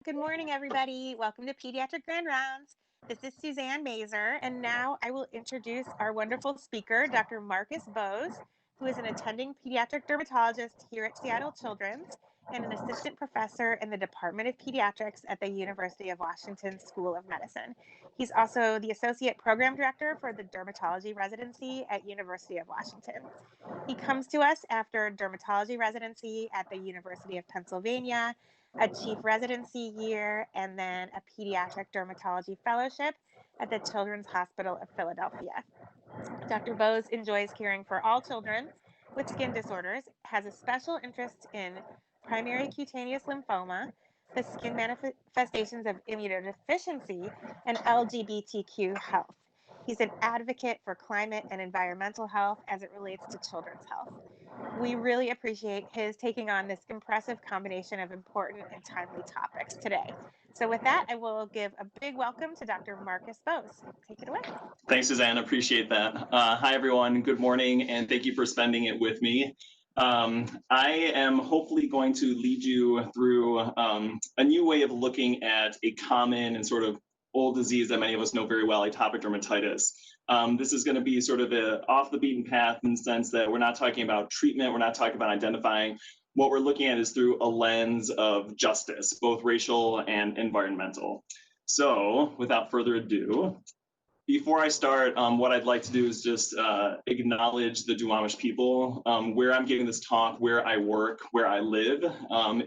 Good morning, everybody. Welcome to Pediatric Grand Rounds. This is Suzanne Mazer, and now I will introduce our wonderful speaker, Dr. Marcus Bose, who is an attending pediatric dermatologist here at Seattle Children's and an assistant professor in the Department of Pediatrics at the University of Washington School of Medicine. He's also the associate program director for the dermatology residency at University of Washington. He comes to us after dermatology residency at the University of Pennsylvania, a chief residency year, and then a pediatric dermatology fellowship at the Children's Hospital of Philadelphia. Dr. Bose enjoys caring for all children with skin disorders, has a special interest in primary cutaneous lymphoma, the skin manifestations of immunodeficiency, and LGBTQ health. He's an advocate for climate and environmental health as it relates to children's health. We really appreciate his taking on this impressive combination of important and timely topics today. So with that, I will give a big welcome to Dr. Marcus Bose. Take it away. Thanks, Suzanne. Appreciate that. Hi, everyone. Good morning, and thank you for spending it with me. I am hopefully going to lead you through a new way of looking at a common and sort of old disease that many of us know very well, atopic dermatitis. This is going to be sort of off the beaten path in the sense that we're not talking about treatment, we're not talking about identifying. What we're looking at is through a lens of justice, both racial and environmental. So without further ado, before I start, what I'd like to do is just acknowledge the Duwamish people. Where I'm giving this talk, where I work, where I live,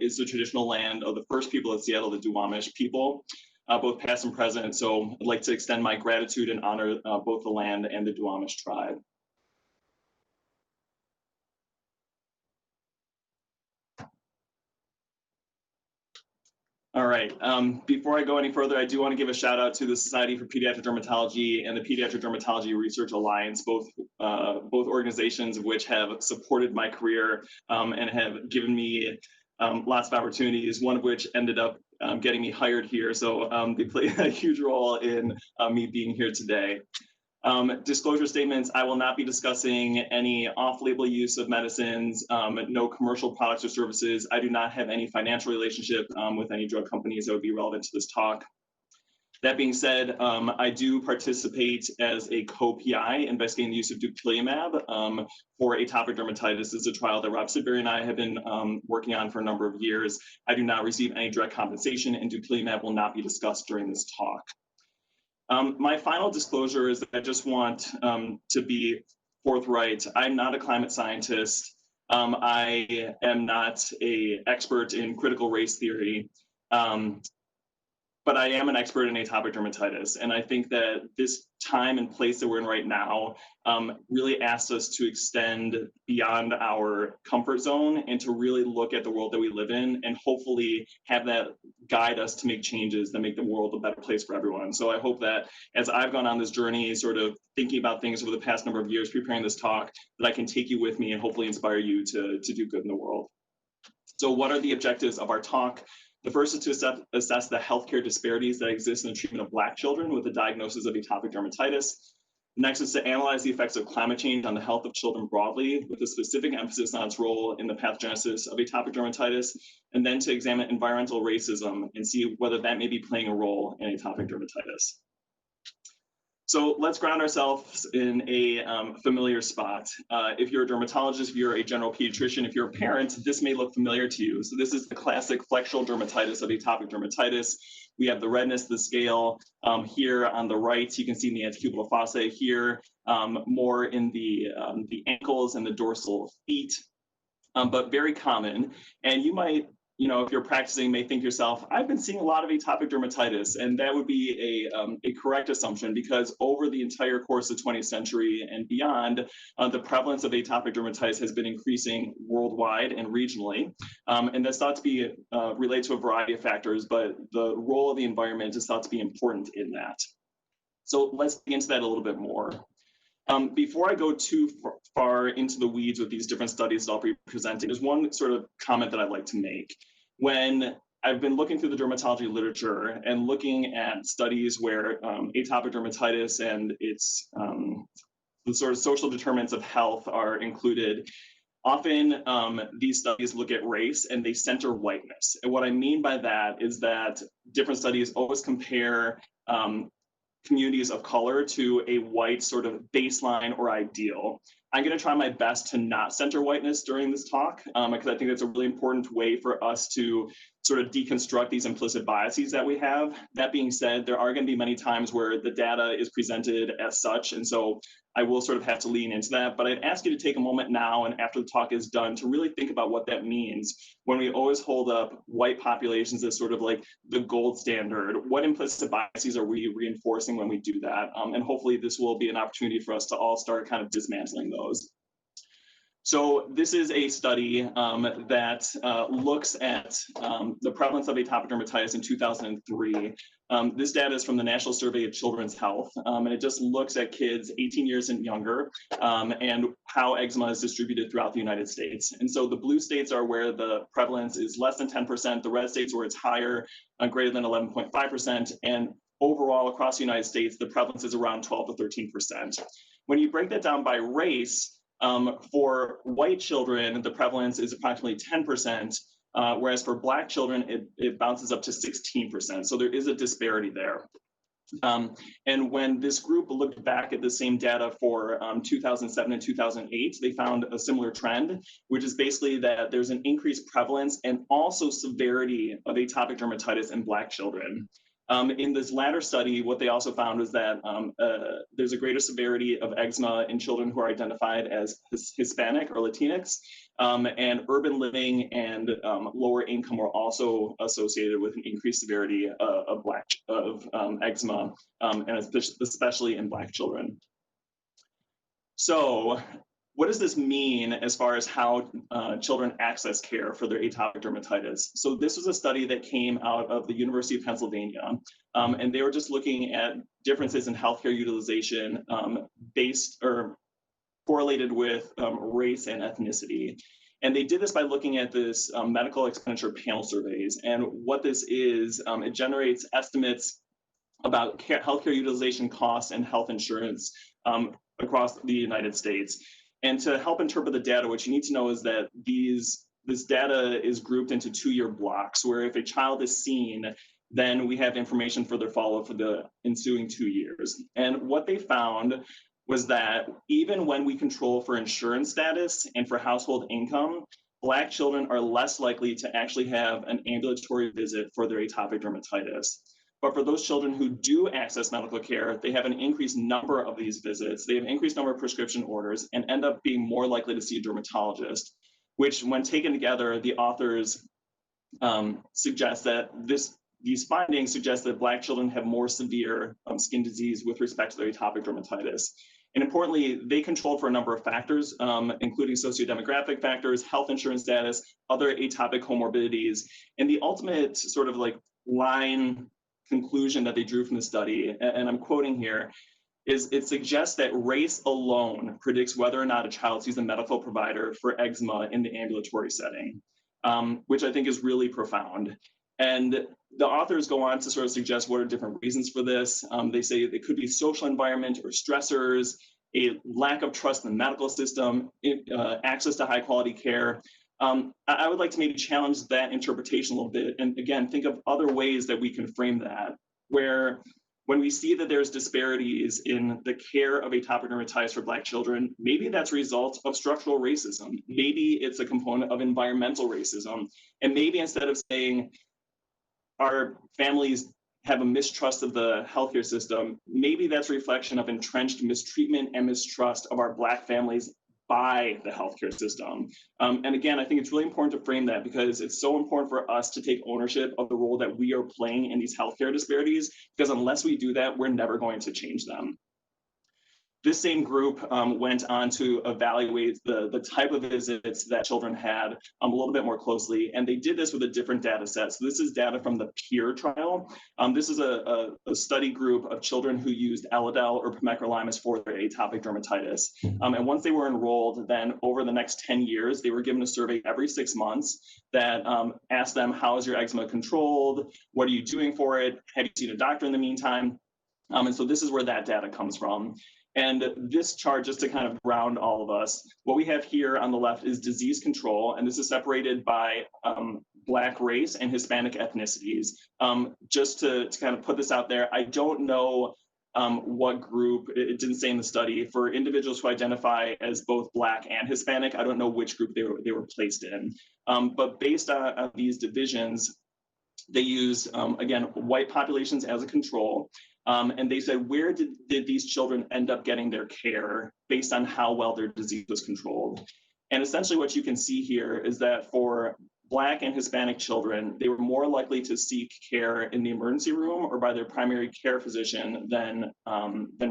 is the traditional land of the first people of Seattle, the Duwamish people, both past and present. So I'd like to extend my gratitude and honor both the land and the Duwamish tribe. All right. Before I go any further, I do want to give a shout out to the Society for Pediatric Dermatology and the Pediatric Dermatology Research Alliance, both organizations of which have supported my career and have given me lots of opportunities, one of which ended up getting me hired here. So they play a huge role in me being here today. Disclosure statements, I will not be discussing any off-label use of medicines, no commercial products or services. I do not have any financial relationship with any drug companies that would be relevant to this talk. That being said, I do participate as a co-PI investigating the use of dupilumab for atopic dermatitis. This is a trial that Rob Sidbury and I have been working on for a number of years. I do not receive any direct compensation, and dupilumab will not be discussed during this talk. My final disclosure is that I just want to be forthright. I'm not a climate scientist. I am not an expert in critical race theory, but I am an expert in atopic dermatitis. And I think that this time and place that we're in right now really asks us to extend beyond our comfort zone and to really look at the world that we live in and hopefully have that guide us to make changes that make the world a better place for everyone. So I hope that as I've gone on this journey, sort of thinking about things over the past number of years, preparing this talk, that I can take you with me and hopefully inspire you to do good in the world. So what are the objectives of our talk? The first is to assess the healthcare disparities that exist in the treatment of Black children with a diagnosis of atopic dermatitis. The next is to analyze the effects of climate change on the health of children broadly, with a specific emphasis on its role in the pathogenesis of atopic dermatitis, and then to examine environmental racism and see whether that may be playing a role in atopic dermatitis. So let's ground ourselves in a familiar spot. If you're a dermatologist, if you're a general pediatrician, if you're a parent, this may look familiar to you. So this is the classic flexural dermatitis of atopic dermatitis. We have the redness of the scale here on the right. You can see in the antecubital fossa here, more in the ankles and the dorsal feet, but very common. And you might, if you're practicing, may think to yourself, I've been seeing a lot of atopic dermatitis, and that would be a correct assumption because over the entire course of the 20th century and beyond, the prevalence of atopic dermatitis has been increasing worldwide and regionally, and that's thought to be related to a variety of factors, but the role of the environment is thought to be important in that. So let's get into that a little bit more. Before I go too far into the weeds with these different studies that I'll be presenting, there's one sort of comment that I'd like to make. When I've been looking through the dermatology literature and looking at studies where atopic dermatitis and its the sort of social determinants of health are included, Often, these studies look at race and they center whiteness. And what I mean by that is that different studies always compare communities of color to a white sort of baseline or ideal. I'm going to try my best to not center whiteness during this talk, because I think that's a really important way for us to sort of deconstruct these implicit biases that we have. That being said, there are going to be many times where the data is presented as such, and so I will sort of have to lean into that. But I'd ask you to take a moment now and after the talk is done to really think about what that means when we always hold up white populations as sort of like the gold standard. What implicit biases are we reinforcing when we do that? And hopefully this will be an opportunity for us to all start kind of dismantling those. So this is a study that looks at the prevalence of atopic dermatitis in 2003. This data is from the National Survey of Children's Health, and it just looks at kids 18 years and younger and how eczema is distributed throughout the United States. And so the blue states are where the prevalence is less than 10%, the red states where it's higher, greater than 11.5%, and overall across the United States, the prevalence is around 12 to 13%. When you break that down by race, for white children, the prevalence is approximately 10%, whereas for Black children, it bounces up to 16%. So there is a disparity there. And when this group looked back at the same data for 2007 and 2008, they found a similar trend, which is basically that there's an increased prevalence and also severity of atopic dermatitis in Black children. In this latter study, what they also found was that there's a greater severity of eczema in children who are identified as Hispanic or Latinx, and urban living and lower income were also associated with an increased severity of eczema, and especially in Black children. So, what does this mean as far as how children access care for their atopic dermatitis? So this was a study that came out of the University of Pennsylvania, and they were just looking at differences in healthcare utilization based or correlated with race and ethnicity. And they did this by looking at this medical expenditure panel surveys. And what this is, it generates estimates about healthcare utilization costs and health insurance across the United States. And to help interpret the data, what you need to know is that this data is grouped into 2-year blocks, where if a child is seen, then we have information for their follow-up for the ensuing 2 years. And what they found was that even when we control for insurance status and for household income, Black children are less likely to actually have an ambulatory visit for their atopic dermatitis. But for those children who do access medical care, they have an increased number of these visits, they have an increased number of prescription orders, and end up being more likely to see a dermatologist, which when taken together, the authors suggest that these findings suggest that Black children have more severe skin disease with respect to their atopic dermatitis. And importantly, they controlled for a number of factors, including sociodemographic factors, health insurance status, other atopic comorbidities, and the ultimate sort of like line conclusion that they drew from the study, and I'm quoting here, is it suggests that race alone predicts whether or not a child sees a medical provider for eczema in the ambulatory setting, which I think is really profound. And the authors go on to sort of suggest what are different reasons for this. They say it could be social environment or stressors, a lack of trust in the medical system, access to high quality care. I would like to maybe challenge that interpretation a little bit. And again, think of other ways that we can frame that, where when we see that there's disparities in the care of atopic dermatitis for Black children, maybe that's a result of structural racism. Maybe it's a component of environmental racism. And maybe instead of saying our families have a mistrust of the healthcare system, maybe that's a reflection of entrenched mistreatment and mistrust of our Black families by the healthcare system. And again, I think it's really important to frame that because it's so important for us to take ownership of the role that we are playing in these healthcare disparities, because unless we do that, we're never going to change them. This same group went on to evaluate the type of visits that children had a little bit more closely, and they did this with a different data set. So this is data from the PEER trial. This is a study group of children who used Elidel or pimecrolimus for their atopic dermatitis. And once they were enrolled, then over the next 10 years, they were given a survey every 6 months that asked them, how is your eczema controlled? What are you doing for it? Have you seen a doctor in the meantime? And so this is where that data comes from. And this chart, just to kind of ground all of us, what we have here on the left is disease control, and this is separated by Black race and Hispanic ethnicities. Just to kind of put this out there, I don't know what group, it didn't say in the study, for individuals who identify as both Black and Hispanic, I don't know which group they were placed in. But based on these divisions, they use, again, white populations as a control. And they said, where did these children end up getting their care based on how well their disease was controlled? And essentially what you can see here is that for Black and Hispanic children, they were more likely to seek care in the emergency room or by their primary care physician than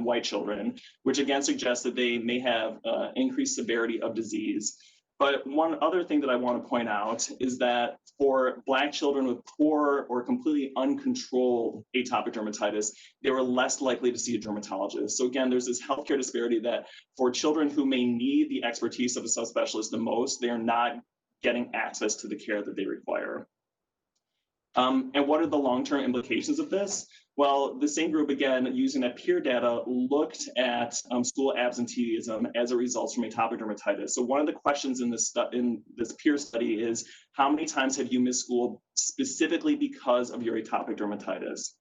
white children, which again suggests that they may have increased severity of disease. But one other thing that I want to point out is that for Black children with poor or completely uncontrolled atopic dermatitis, they were less likely to see a dermatologist. So again, there's this healthcare disparity that for children who may need the expertise of a subspecialist the most, they are not getting access to the care that they require. And what are the long-term implications of this? Well, the same group, again, using that peer data, looked at school absenteeism as a result from atopic dermatitis. So one of the questions in this peer study is, how many times have you missed school specifically because of your atopic dermatitis?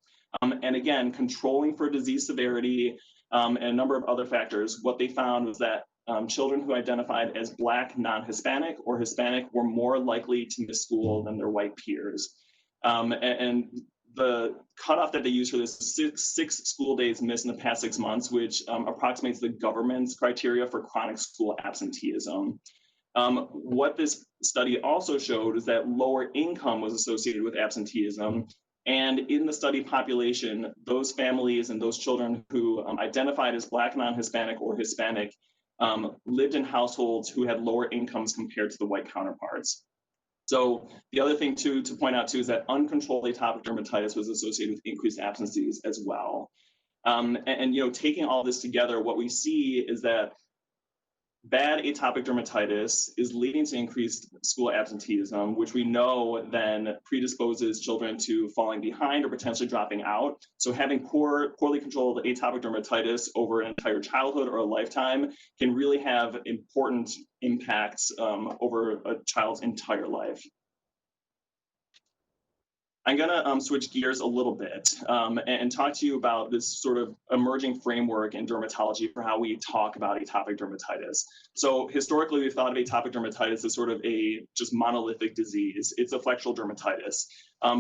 And again, controlling for disease severity and a number of other factors, what they found was that children who identified as Black, non-Hispanic, or Hispanic were more likely to miss school than their white peers. And the cutoff that they use for this is six school days missed in the past 6 months, which approximates the government's criteria for chronic school absenteeism. What this study also showed is that lower income was associated with absenteeism. And in the study population, those families and those children who identified as Black, non-Hispanic, or Hispanic lived in households who had lower incomes compared to the white counterparts. So the other thing to point out too is that uncontrolled atopic dermatitis was associated with increased absences as well. And you know, taking all this together, what we see is that bad atopic dermatitis is leading to increased school absenteeism, which we know then predisposes children to falling behind or potentially dropping out. So having poorly controlled atopic dermatitis over an entire childhood or a lifetime can really have important impacts over a child's entire life. I'm going to switch gears a little bit and talk to you about this sort of emerging framework in dermatology for how we talk about atopic dermatitis. So historically, we've thought of atopic dermatitis as sort of a just monolithic disease. It's a flexural dermatitis.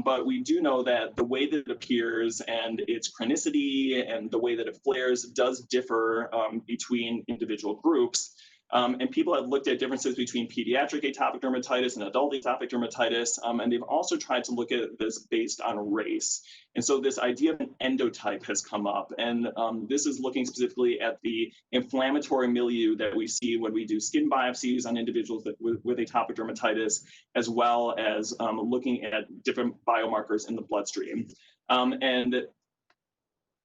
But we do know that the way that it appears and its chronicity and the way that it flares does differ between individual groups. And people have looked at differences between pediatric atopic dermatitis and adult atopic dermatitis, and they've also tried to look at this based on race. And so this idea of an endotype has come up, and this is looking specifically at the inflammatory milieu that we see when we do skin biopsies on individuals with atopic dermatitis, as well as looking at different biomarkers in the bloodstream. And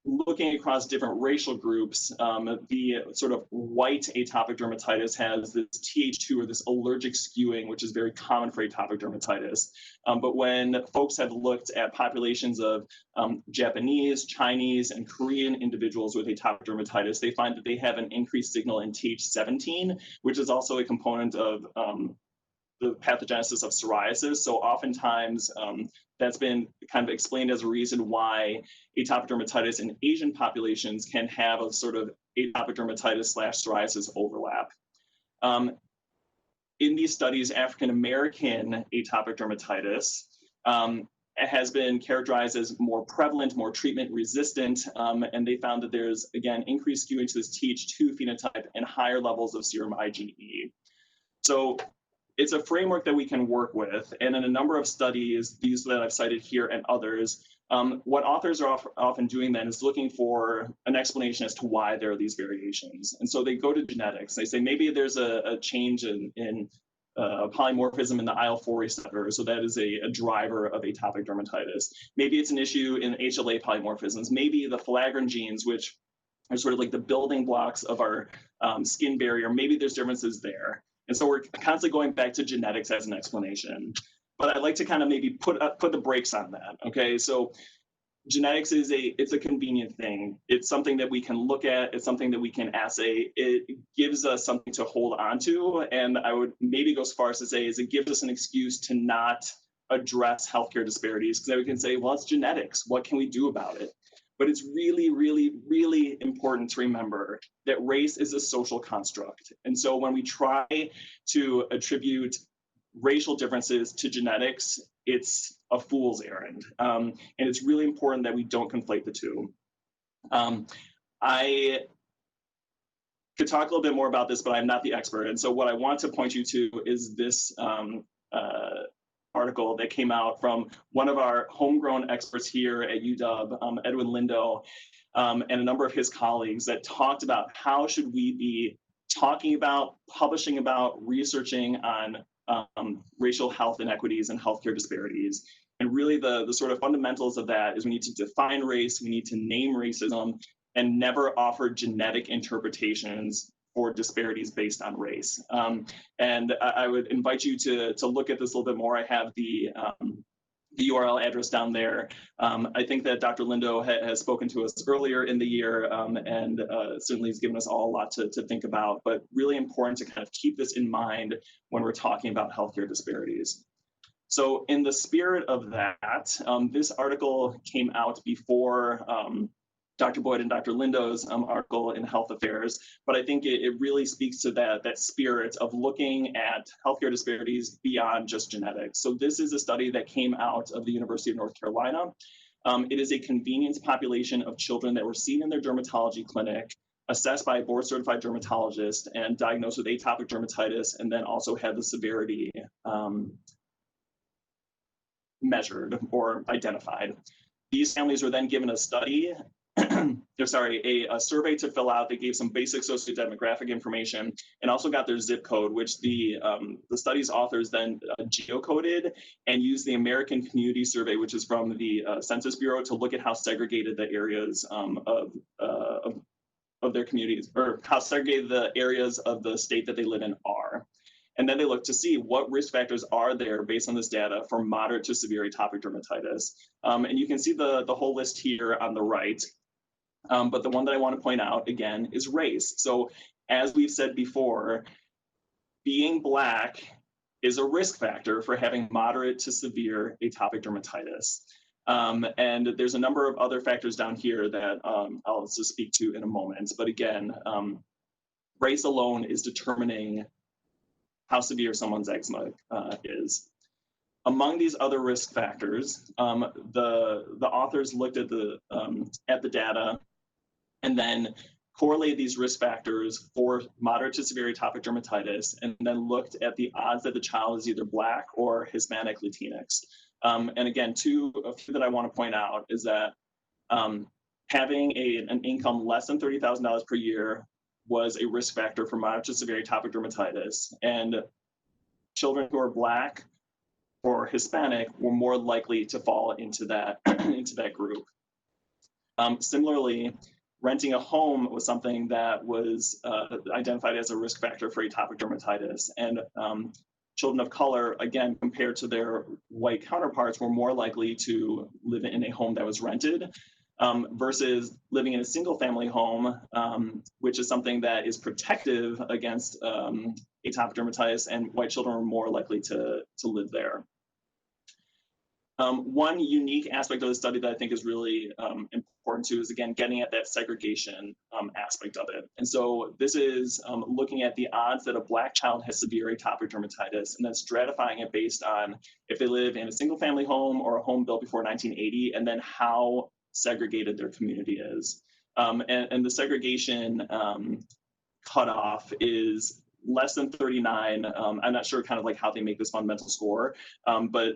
looking across different racial groups, the sort of white atopic dermatitis has this Th2 or this allergic skewing, which is very common for atopic dermatitis. But when folks have looked at populations of Japanese, Chinese, and Korean individuals with atopic dermatitis, they find that they have an increased signal in Th17, which is also a component of the pathogenesis of psoriasis. So oftentimes that's been kind of explained as a reason why atopic dermatitis in Asian populations can have a sort of atopic dermatitis / psoriasis overlap. In these studies, African-American atopic dermatitis has been characterized as more prevalent, more treatment resistant, and they found that there's, again, increased skewing to this Th2 phenotype and higher levels of serum IgE. So it's a framework that we can work with, and in a number of studies, these that I've cited here and others, what authors are often doing then is looking for an explanation as to why there are these variations. And so they go to genetics. They say maybe there's a change in polymorphism in the IL-4 receptor, so that is a driver of atopic dermatitis. Maybe it's an issue in HLA polymorphisms. Maybe the filaggrin genes, which are sort of like the building blocks of our skin barrier, maybe there's differences there. And so we're constantly going back to genetics as an explanation. But I'd like to kind of maybe put the brakes on that, okay? So genetics is it's a convenient thing. It's something that we can look at. It's something that we can assay. It gives us something to hold on to. And I would maybe go as far as to say is it gives us an excuse to not address healthcare disparities, because then we can say, well, it's genetics. What can we do about it? But it's really, really, really important to remember that race is a social construct. And so when we try to attribute racial differences to genetics, it's a fool's errand. And it's really important that we don't conflate the two. I could talk a little bit more about this, but I'm not the expert. And so what I want to point you to is this article that came out from one of our homegrown experts here at UW, Edwin Lindo, and a number of his colleagues that talked about how should we be talking about, publishing about, researching on racial health inequities and healthcare disparities. And really the sort of fundamentals of that is we need to define race, we need to name racism, and never offer genetic interpretations for disparities based on race. And I would invite you to look at this a little bit more. I have the URL address down there. I think that Dr. Lindo has spoken to us earlier in the year and certainly has given us all a lot to think about, but really important to kind of keep this in mind when we're talking about healthcare disparities. So in the spirit of that, this article came out before Dr. Boyd and Dr. Lindo's article in Health Affairs, but I think it really speaks to that spirit of looking at healthcare disparities beyond just genetics. So this is a study that came out of the University of North Carolina. It is a convenience population of children that were seen in their dermatology clinic, assessed by a board-certified dermatologist, and diagnosed with atopic dermatitis, and then also had the severity measured or identified. These families were then given a study, a survey to fill out. They gave some basic sociodemographic information and also got their zip code, which the study's authors then geocoded and used the American Community Survey, which is from the Census Bureau, to look at how segregated the areas of their communities, or how segregated the areas of the state that they live in are. And then they look to see what risk factors are there based on this data for moderate to severe atopic dermatitis. And you can see the whole list here on the right. But the one that I want to point out again is race. So as we've said before, being Black is a risk factor for having moderate to severe atopic dermatitis. And there's a number of other factors down here that I'll also speak to in a moment. But again, race alone is determining how severe someone's eczema is. Among these other risk factors, the authors looked at the data and then correlated these risk factors for moderate to severe atopic dermatitis, and then looked at the odds that the child is either Black or Hispanic Latinx. And again, a few that I want to point out is that having an income less than $30,000 per year was a risk factor for moderate to severe atopic dermatitis, and children who are Black or Hispanic were more likely to fall into that group. Similarly, renting a home was something that was identified as a risk factor for atopic dermatitis, and children of color, again, compared to their white counterparts, were more likely to live in a home that was rented versus living in a single family home, which is something that is protective against atopic dermatitis, and white children are more likely to live there. One unique aspect of the study that I think is really important too is, again, getting at that segregation aspect of it. And so this is looking at the odds that a Black child has severe atopic dermatitis, and then stratifying it based on if they live in a single family home or a home built before 1980, and then how segregated their community is. And the segregation cutoff is less than 39. I'm not sure kind of like how they make this fundamental score, but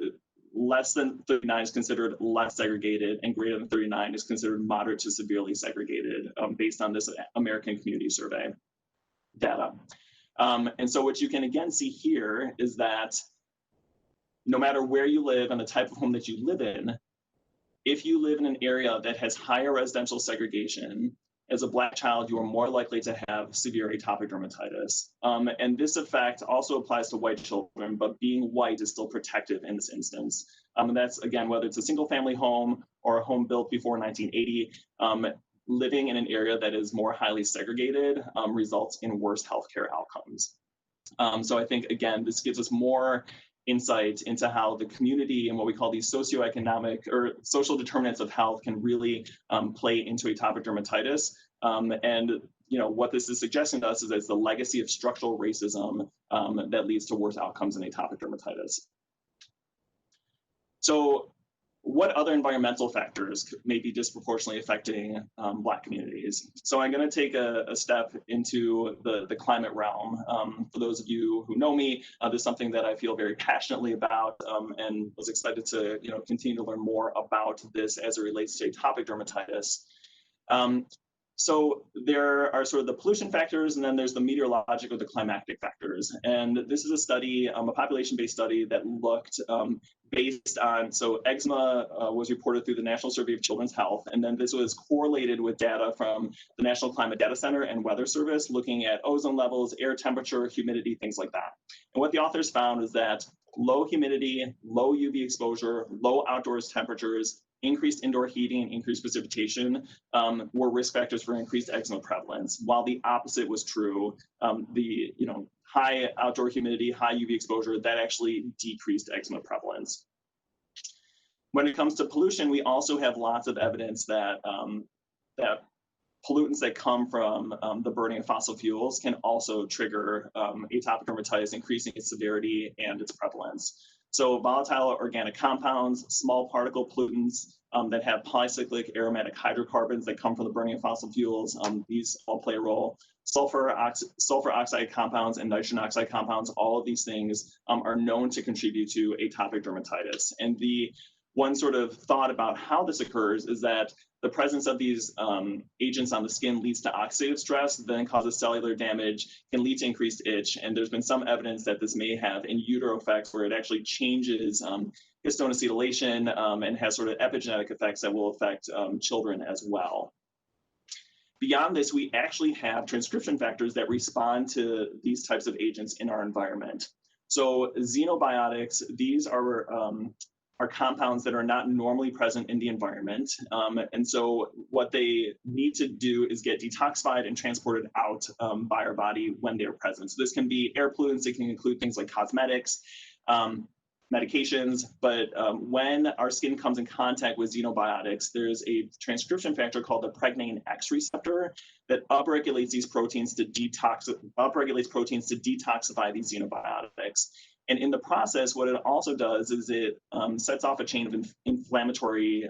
less than 39 is considered less segregated, and greater than 39 is considered moderate to severely segregated based on this American Community Survey data. And so what you can again see here is that no matter where you live and the type of home that you live in, if you live in an area that has higher residential segregation as a Black child, you are more likely to have severe atopic dermatitis. And this effect also applies to white children, but being white is still protective in this instance. And that's, again, whether it's a single family home or a home built before 1980, living in an area that is more highly segregated results in worse healthcare outcomes. So I think, again, this gives us more insight into how the community and what we call these socioeconomic or social determinants of health can really play into atopic dermatitis. And what this is suggesting to us is that it's the legacy of structural racism that leads to worse outcomes in atopic dermatitis. So what other environmental factors may be disproportionately affecting Black communities? So I'm going to take a step into the climate realm. For those of you who know me, this is something that I feel very passionately about and was excited to continue to learn more about this as it relates to atopic dermatitis. So there are sort of the pollution factors, and then there's the meteorologic or the climatic factors. And this is a study, a population-based study that looked based on, so eczema was reported through the National Survey of Children's Health, and then this was correlated with data from the National Climate Data Center and Weather Service, looking at ozone levels, air temperature, humidity, things like that. And what the authors found is that low humidity, low UV exposure, low outdoors temperatures, increased indoor heating, and increased precipitation were risk factors for increased eczema prevalence, while the opposite was true. The high outdoor humidity, high UV exposure, that actually decreased eczema prevalence. When it comes to pollution, we also have lots of evidence that that pollutants that come from the burning of fossil fuels can also trigger atopic dermatitis, increasing its severity and its prevalence. So volatile organic compounds, small particle pollutants that have polycyclic aromatic hydrocarbons that come from the burning of fossil fuels, these all play a role. Sulfur oxide compounds and nitrogen oxide compounds, all of these things are known to contribute to atopic dermatitis. And the one sort of thought about how this occurs is that the presence of these agents on the skin leads to oxidative stress, then causes cellular damage, can lead to increased itch. And there's been some evidence that this may have in utero effects where it actually changes histone acetylation and has sort of epigenetic effects that will affect children as well. Beyond this, we actually have transcription factors that respond to these types of agents in our environment. So xenobiotics, these are compounds that are not normally present in the environment. And so what they need to do is get detoxified and transported out by our body when they're present. So this can be air pollutants, it can include things like cosmetics, medications, but when our skin comes in contact with xenobiotics, there's a transcription factor called the pregnein X receptor that upregulates these proteins to detoxify these xenobiotics. And in the process, what it also does is it sets off a chain of inflammatory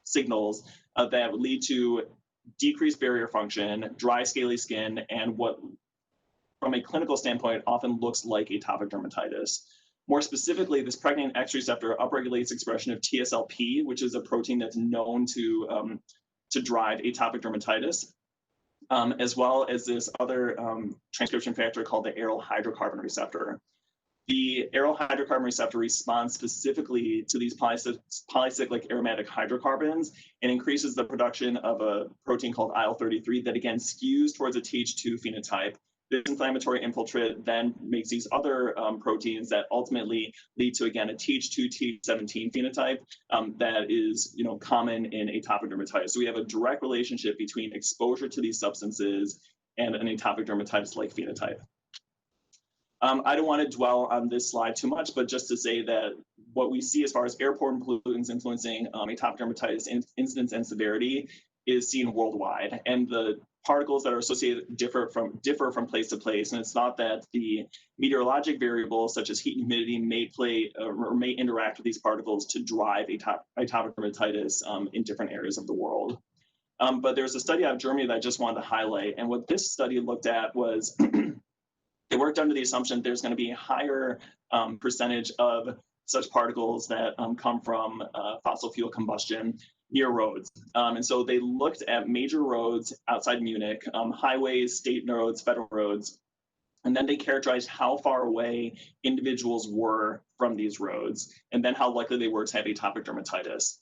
signals that lead to decreased barrier function, dry, scaly skin, and what, from a clinical standpoint, often looks like atopic dermatitis. More specifically, this pregnein X receptor upregulates expression of TSLP, which is a protein that's known to drive atopic dermatitis, as well as this other transcription factor called the aryl hydrocarbon receptor. The aryl hydrocarbon receptor responds specifically to these polycyclic aromatic hydrocarbons and increases the production of a protein called IL-33 that again skews towards a Th2 phenotype. This inflammatory infiltrate then makes these other proteins that ultimately lead to, again, a Th2, Th17 phenotype that is common in atopic dermatitis. So we have a direct relationship between exposure to these substances and an atopic dermatitis-like phenotype. I don't want to dwell on this slide too much, but just to say that what we see as far as airborne pollutants influencing atopic dermatitis incidence and severity is seen worldwide, and the particles that are associated differ from place to place. And it's not that the meteorologic variables such as heat and humidity may play or may interact with these particles to drive atopic dermatitis in different areas of the world. But there's a study out of Germany that I just wanted to highlight, and what this study looked at was they worked under the assumption there's going to be a higher percentage of such particles that come from fossil fuel combustion near roads. And so they looked at major roads outside Munich, highways, state roads, federal roads, and then they characterized how far away individuals were from these roads, and then how likely they were to have atopic dermatitis.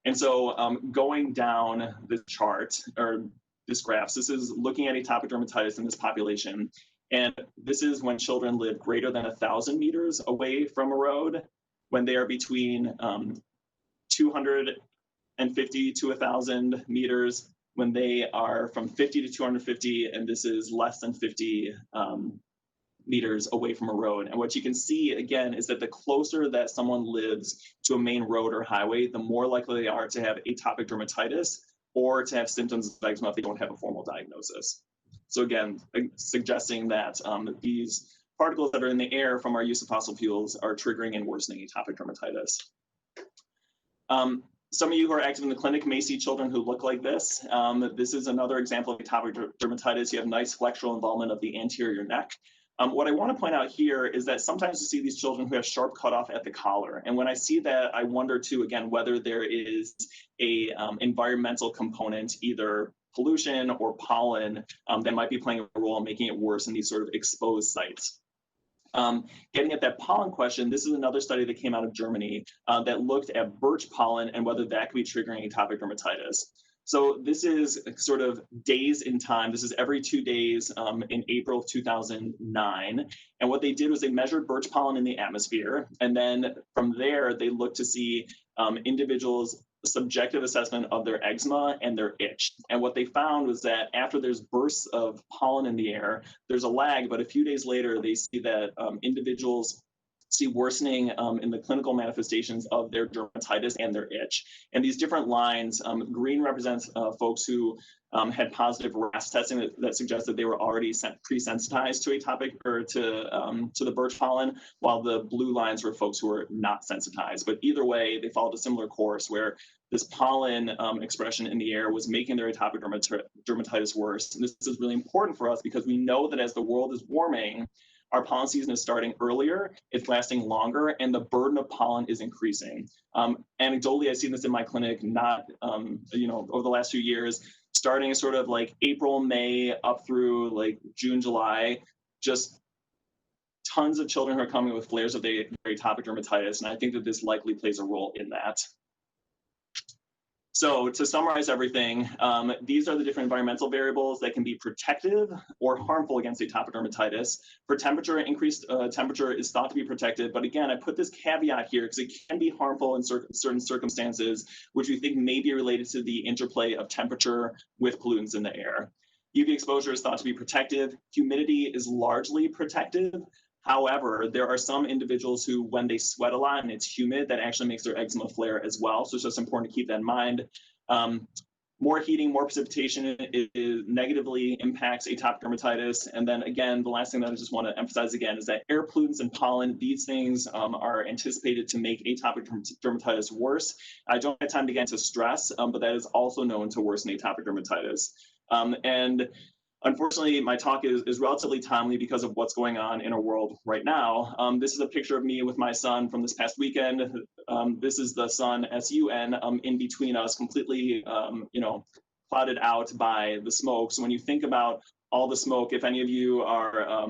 And so going down the chart, or this graph. This is looking at atopic dermatitis in this population. And this is when children live greater than 1,000 meters away from a road, when they are between 250 to 1,000 meters, when they are from 50 to 250, and this is less than 50 meters away from a road. And what you can see, again, is that the closer that someone lives to a main road or highway, the more likely they are to have atopic dermatitis or to have symptoms of eczema if they don't have a formal diagnosis. So again, suggesting that these particles that are in the air from our use of fossil fuels are triggering and worsening atopic dermatitis. Some of you who are active in the clinic may see children who look like this. This is another example of atopic dermatitis. You have nice flexural involvement of the anterior neck. What I want to point out here is that sometimes you see these children who have sharp cutoff at the collar. And when I see that, I wonder too, again, whether there is a environmental component, either pollution or pollen, that might be playing a role in making it worse in these sort of exposed sites. Getting at that pollen question, this is another study that came out of Germany that looked at birch pollen and whether that could be triggering atopic dermatitis. So this is sort of days in time. This is every 2 days in April of 2009. And what they did was they measured birch pollen in the atmosphere. And then from there, they looked to see individuals' subjective assessment of their eczema and their itch. And what they found was that after there's bursts of pollen in the air, there's a lag, but a few days later, they see that individuals see worsening in the clinical manifestations of their dermatitis and their itch. And these different lines, green represents folks who had positive RAS testing that suggests that they were already pre-sensitized to atopic or to the birch pollen, while the blue lines were folks who were not sensitized. But either way, they followed a similar course where this pollen expression in the air was making their atopic dermatitis worse. And this is really important for us because we know that as the world is warming, our pollen season is starting earlier, it's lasting longer, and the burden of pollen is increasing. Anecdotally, I've seen this in my clinic, not, over the last few years, starting sort of like April, May, up through like June, July, just tons of children who are coming with flares of their atopic dermatitis, and I think that this likely plays a role in that. So to summarize everything, these are the different environmental variables that can be protective or harmful against atopic dermatitis. For temperature, increased temperature is thought to be protective, but again, I put this caveat here because it can be harmful in certain circumstances, which we think may be related to the interplay of temperature with pollutants in the air. UV exposure is thought to be protective. Humidity is largely protective. However, there are some individuals who, when they sweat a lot and it's humid, that actually makes their eczema flare as well. So it's just important to keep that in mind. More heating, more precipitation negatively impacts atopic dermatitis. And then again, the last thing that I just want to emphasize again is that air pollutants and pollen, these things are anticipated to make atopic dermatitis worse. I don't have time to get into stress, but that is also known to worsen atopic dermatitis. And unfortunately, my talk is relatively timely because of what's going on in our world right now. This is a picture of me with my son from this past weekend. This is the sun, S-U-N, in between us, completely, clouded out by the smoke. So when you think about all the smoke, if any of you are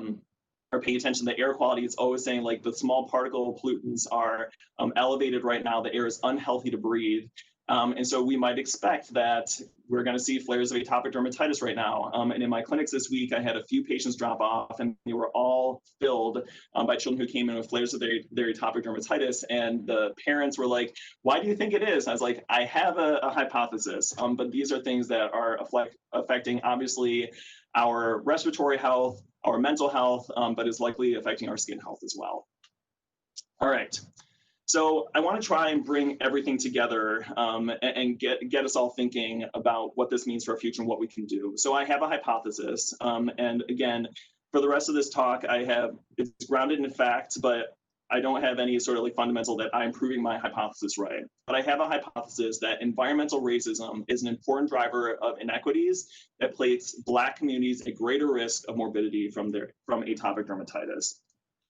paying attention to the air quality, it's always saying like the small particle pollutants are elevated right now. The air is unhealthy to breathe. And so we might expect that we're going to see flares of atopic dermatitis right now. And in my clinics this week, I had a few patients drop off, and they were all filled by children who came in with flares of their atopic dermatitis. And the parents were like, "Why do you think it is?" I was like, "I have a hypothesis, but these are things that are affecting, obviously, our respiratory health, our mental health, but is likely affecting our skin health as well." All right. So I want to try and bring everything together and get us all thinking about what this means for our future and what we can do. So I have a hypothesis. And again, for the rest of this talk, it's grounded in facts, but I don't have any sort of like fundamental that I'm proving my hypothesis right. But I have a hypothesis that environmental racism is an important driver of inequities that places Black communities at greater risk of morbidity from atopic dermatitis.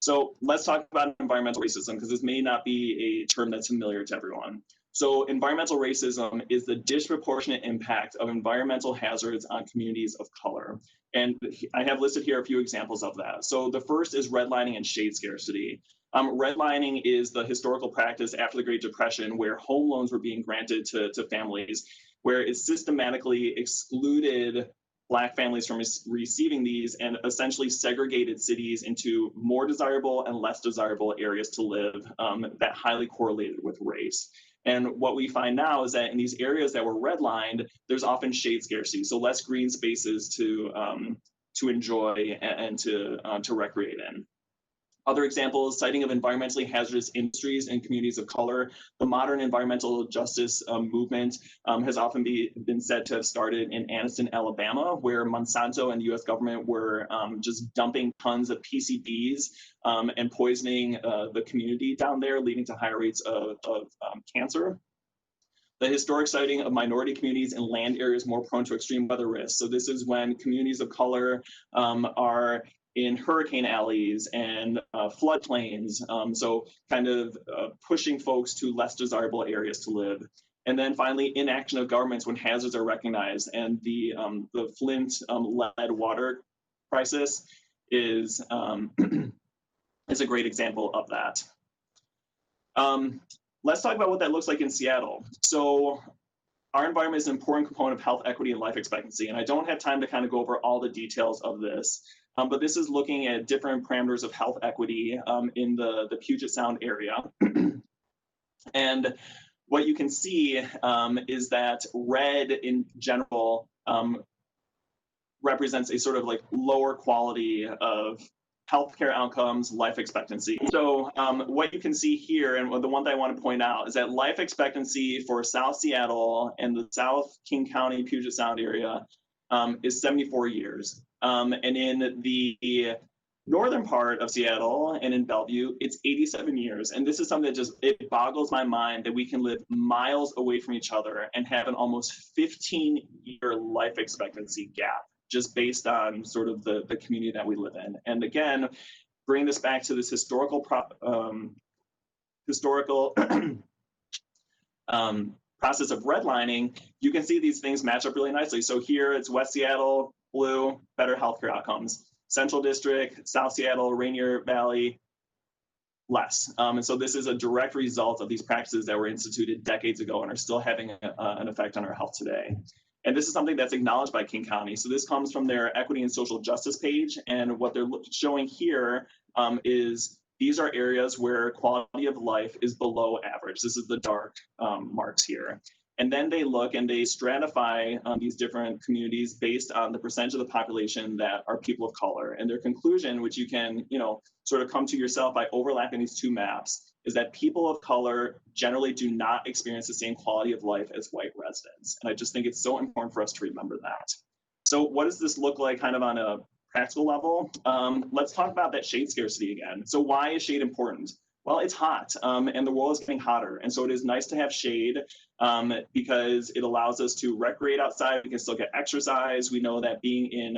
So let's talk about environmental racism, because this may not be a term that's familiar to everyone. So environmental racism is the disproportionate impact of environmental hazards on communities of color. And I have listed here a few examples of that. So the first is redlining and shade scarcity. Redlining is the historical practice after the Great Depression where home loans were being granted to families, where it systematically excluded Black families from receiving these and essentially segregated cities into more desirable and less desirable areas to live that highly correlated with race. And what we find now is that in these areas that were redlined, there's often shade scarcity, so less green spaces to enjoy and to recreate in. Other examples, citing of environmentally hazardous industries in communities of color. The modern environmental justice movement has often been said to have started in Anniston, Alabama, where Monsanto and the US government were just dumping tons of PCBs and poisoning the community down there, leading to higher rates of cancer. The historic siting of minority communities in land areas more prone to extreme weather risks. So this is when communities of color are in hurricane alleys and floodplains, so kind of pushing folks to less desirable areas to live. And then finally, inaction of governments when hazards are recognized, and the Flint lead water crisis is is a great example of that. Let's talk about what that looks like in Seattle. So our environment is an important component of health equity and life expectancy. And I don't have time to kind of go over all the details of this, but this is looking at different parameters of health equity in the Puget Sound area. And what you can see is that red in general represents a sort of like lower quality of healthcare outcomes, life expectancy. So what you can see here, and the one that I want to point out, is that life expectancy for South Seattle and the South King County, Puget Sound area is 74 years. And in the northern part of Seattle and in Bellevue, it's 87 years. And this is something that just, it boggles my mind that we can live miles away from each other and have an almost 15-year life expectancy gap, just based on sort of the community that we live in. And again, bring this back to this historical process of redlining, you can see these things match up really nicely. So here it's West Seattle, blue, better healthcare outcomes. Central District, South Seattle, Rainier Valley, less. And so this is a direct result of these practices that were instituted decades ago and are still having an effect on our health today. And this is something that's acknowledged by King County. So this comes from their equity and social justice page. And what they're showing here is these are areas where quality of life is below average. This is the dark marks here. And then they look and they stratify these different communities based on the percentage of the population that are people of color. And their conclusion, which you can, sort of come to yourself by overlapping these two maps, is that people of color generally do not experience the same quality of life as white residents. And I just think it's so important for us to remember that. So what does this look like kind of on a practical level? Let's talk about that shade scarcity again. So why is shade important? Well, it's hot and the world is getting hotter. And so it is nice to have shade because it allows us to recreate outside. We can still get exercise. We know that being in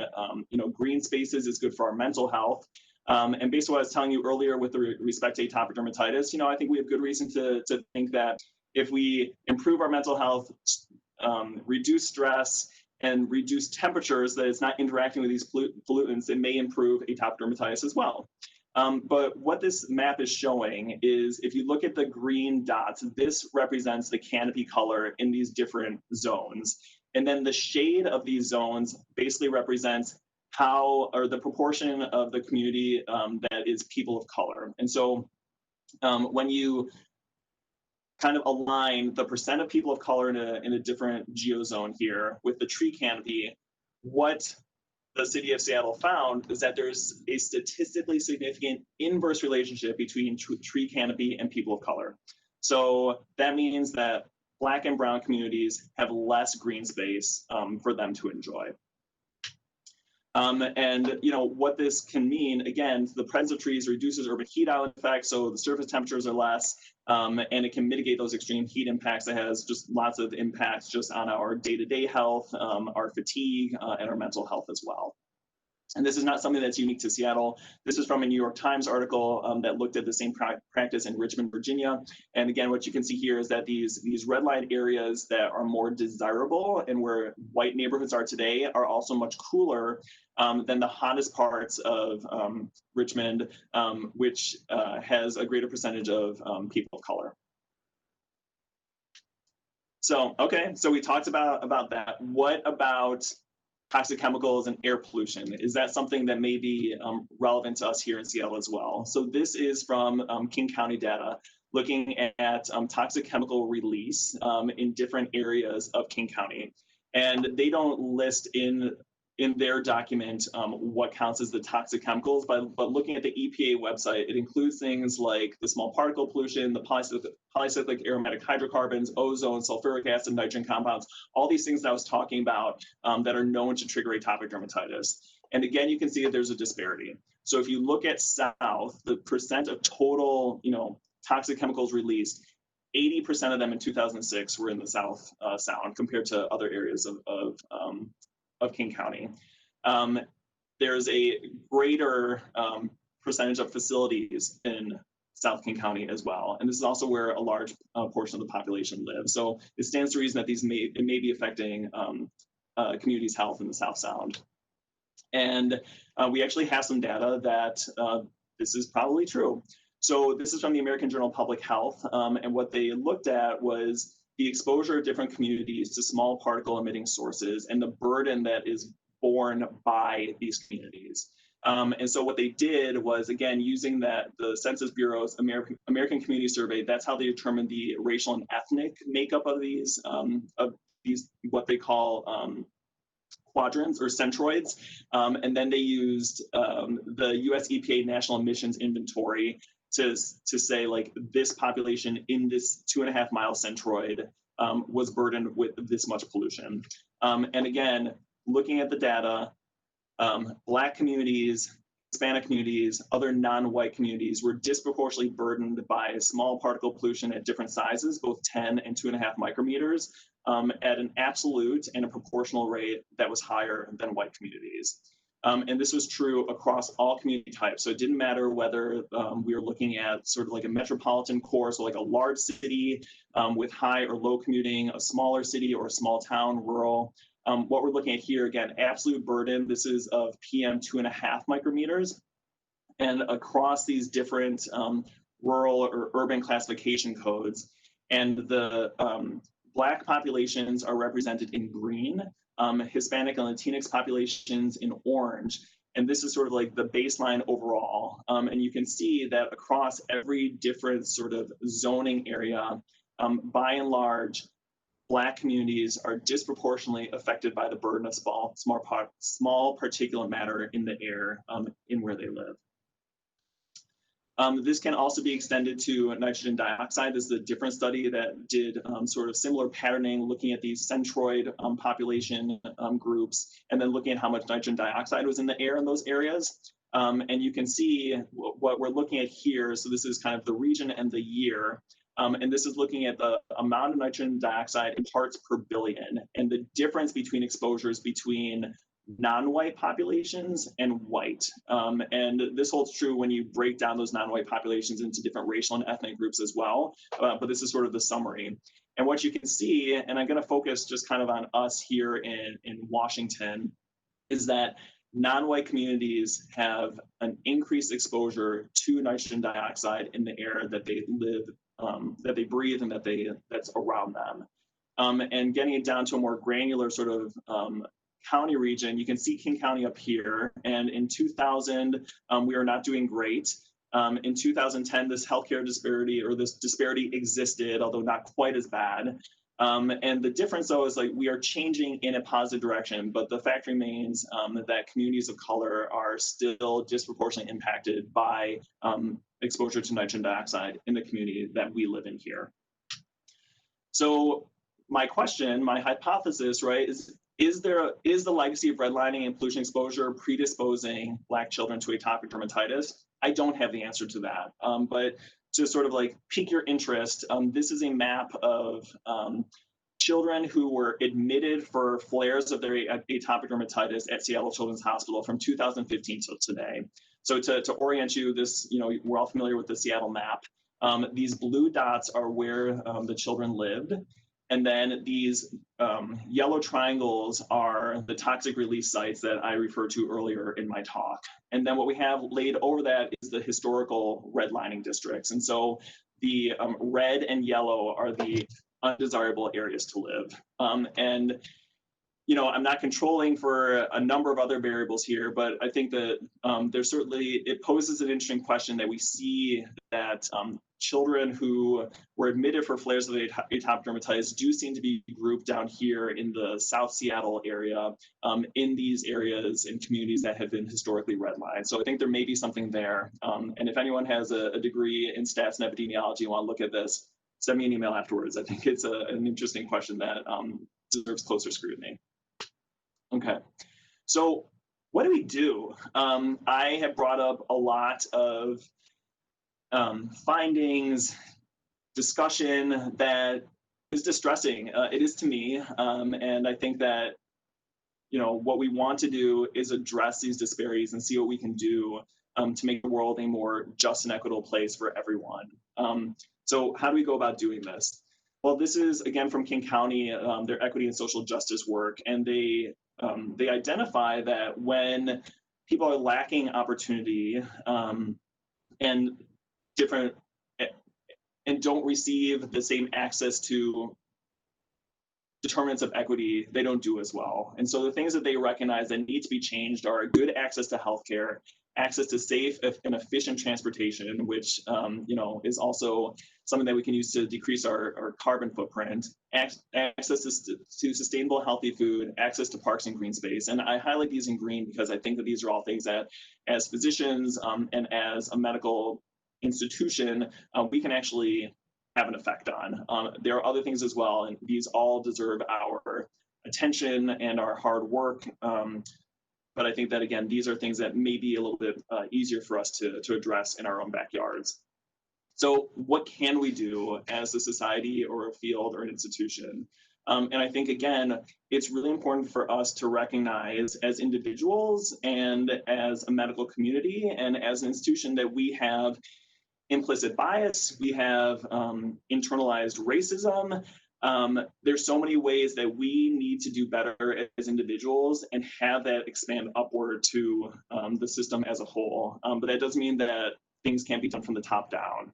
green spaces is good for our mental health. And based on what I was telling you earlier with respect to atopic dermatitis, I think we have good reason to think that if we improve our mental health, reduce stress, and reduce temperatures, that it's not interacting with these pollutants, it may improve atopic dermatitis as well. But what this map is showing is if you look at the green dots, this represents the canopy color in these different zones. And then the shade of these zones basically represents the proportion of the community that is people of color. And so when you kind of align the percent of people of color in a different geozone here with the tree canopy, what the city of Seattle found is that there's a statistically significant inverse relationship between tree canopy and people of color. So that means that Black and brown communities have less green space for them to enjoy. And what this can mean, again, the presence of trees reduces urban heat island effects, so the surface temperatures are less, and it can mitigate those extreme heat impacts. That has just lots of impacts just on our day-to-day health, our fatigue, and our mental health as well. And this is not something that's unique to Seattle. This is from a New York Times article that looked at the same practice in Richmond, Virginia. And again, what you can see here is that these red line areas that are more desirable and where white neighborhoods are today are also much cooler than the hottest parts of Richmond, which has a greater percentage of people of color. So, okay, so we talked about that. What about toxic chemicals and air pollution. Is that something that may be relevant to us here in Seattle as well? So this is from King County data looking at toxic chemical release in different areas of King County. And they don't list in their document what counts as the toxic chemicals, but looking at the EPA website, it includes things like the small particle pollution, the polycyclic aromatic hydrocarbons, ozone, sulfuric acid, nitrogen compounds, all these things that I was talking about that are known to trigger atopic dermatitis. And again, you can see that there's a disparity. So if you look at South, the percent of total, toxic chemicals released, 80% of them in 2006 were in the South Sound compared to other areas of King County. There's a greater percentage of facilities in South King County as well. And this is also where a large portion of the population lives. So it stands to reason that it may be affecting communities' health in the South Sound. And we actually have some data that this is probably true. So this is from the American Journal of Public Health. And what they looked at was the exposure of different communities to small particle emitting sources and the burden that is borne by these communities. And so what they did was, again, using the Census Bureau's American Community Survey, that's how they determined the racial and ethnic makeup of these what they call quadrants or centroids. And then they used the US EPA National Emissions Inventory to say, like, this population in this 2.5 mile centroid was burdened with this much pollution. And again, looking at the data, Black communities, Hispanic communities, other non-white communities were disproportionately burdened by small particle pollution at different sizes, both 10 and 2.5 micrometers, at an absolute and a proportional rate that was higher than white communities. And this was true across all community types. So it didn't matter whether we were looking at sort of like a metropolitan core, so like a large city with high or low commuting, a smaller city or a small town, rural. What we're looking at here, again, absolute burden, this is of PM 2.5 micrometers. And across these different rural or urban classification codes, and the Black populations are represented in green, Hispanic and Latinx populations in orange. And this is sort of like the baseline overall. And you can see that across every different sort of zoning area, by and large, Black communities are disproportionately affected by the burden of small particulate matter in the air in where they live. This can also be extended to nitrogen dioxide. This is a different study that did sort of similar patterning, looking at these centroid population groups, and then looking at how much nitrogen dioxide was in the air in those areas. And you can see what we're looking at here. So this is kind of the region and the year. And this is looking at the amount of nitrogen dioxide in parts per billion and the difference between exposures between non-white populations and white. And this holds true when you break down those non-white populations into different racial and ethnic groups as well. But this is sort of the summary. And what you can see, and I'm going to focus just kind of on us here in Washington, is that non-white communities have an increased exposure to nitrogen dioxide in the air that they live, that they breathe, and that's around them. And getting it down to a more granular sort of county region, you can see King County up here. And in 2000, we are not doing great. In 2010, this healthcare disparity, or this disparity existed, although not quite as bad. And the difference, though, is like we are changing in a positive direction, but the fact remains that communities of color are still disproportionately impacted by exposure to nitrogen dioxide in the community that we live in here. So my question, my hypothesis, right, is the legacy of redlining and pollution exposure predisposing Black children to atopic dermatitis? I don't have the answer to that, but to sort of like pique your interest, this is a map of children who were admitted for flares of their atopic dermatitis at Seattle Children's Hospital from 2015 till today. So to orient you, this, we're all familiar with the Seattle map. These blue dots are where the children lived. And then these yellow triangles are the toxic release sites that I referred to earlier in my talk. And then what we have laid over that is the historical redlining districts. And so the red and yellow are the undesirable areas to live. And I'm not controlling for a number of other variables here, but I think that there's certainly, it poses an interesting question that we see that children who were admitted for flares of atopic dermatitis do seem to be grouped down here in the South Seattle area, in these areas and communities that have been historically redlined. So I think there may be something there. And if anyone has a degree in stats and epidemiology and want to look at this, send me an email afterwards. I think it's an interesting question that deserves closer scrutiny. Okay, so what do we do? I have brought up a lot of findings, discussion that is distressing. It is to me, and I think that what we want to do is address these disparities and see what we can do to make the world a more just and equitable place for everyone. So how do we go about doing this? Well, this is again from King County, their equity and social justice work, and they identify that when people are lacking opportunity and different and don't receive the same access to determinants of equity, they don't do as well. And so the things that they recognize that need to be changed are good access to healthcare, access to safe and efficient transportation, which is also something that we can use to decrease our carbon footprint, access to sustainable, healthy food, access to parks and green space. And I highlight these in green because I think that these are all things that as physicians and as a medical institution, we can actually have an effect on. There are other things as well, and these all deserve our attention and our hard work. But I think that, again, these are things that may be a little bit easier for us to address in our own backyards. So what can we do as a society or a field or an institution? And I think, again, it's really important for us to recognize as individuals and as a medical community and as an institution that we have implicit bias, we have internalized racism. There's so many ways that we need to do better as individuals and have that expand upward to the system as a whole. But that doesn't mean that things can't be done from the top down.